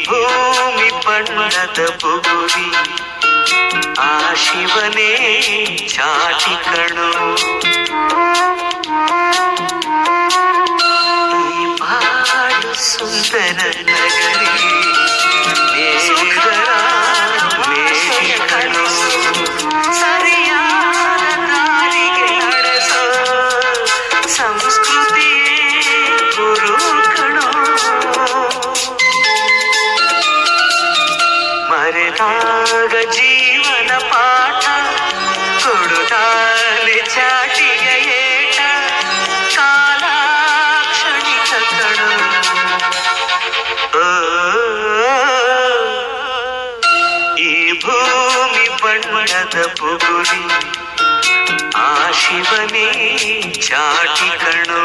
ಭೂಮಿ ಬಣ್ಣದ ಬುಗುರಿ ಆ ಶಿವನೇ ಚಾಟಿ ಕಣೋ. ಈ ಬಾಳು ಸುಂದರ ನಗರಿ ನೇಗರ ಕಣೋ. ಸರಿಯಾದ ದಾರಿಗೆ ನಡೆಸೋ ಸಂಸ್ಕೃತಿಯೇ ಗುರು ಕಣೋ. ಮರೆತಾಗ ಜೀವನ ಪಾಠ ಕೊಡುತ್ತಾನೆ ಚಾಟಿಯ ಏಟ. ಕಾಲಾಕ್ಷಣಿಕ ಕಣೋ. ಈ ಭೂಮಿ ಬಣ್ಣದ ಬುಗುರಿ ಆ ಶಿವನೇ ಚಾಟಿ ಕಣೋ.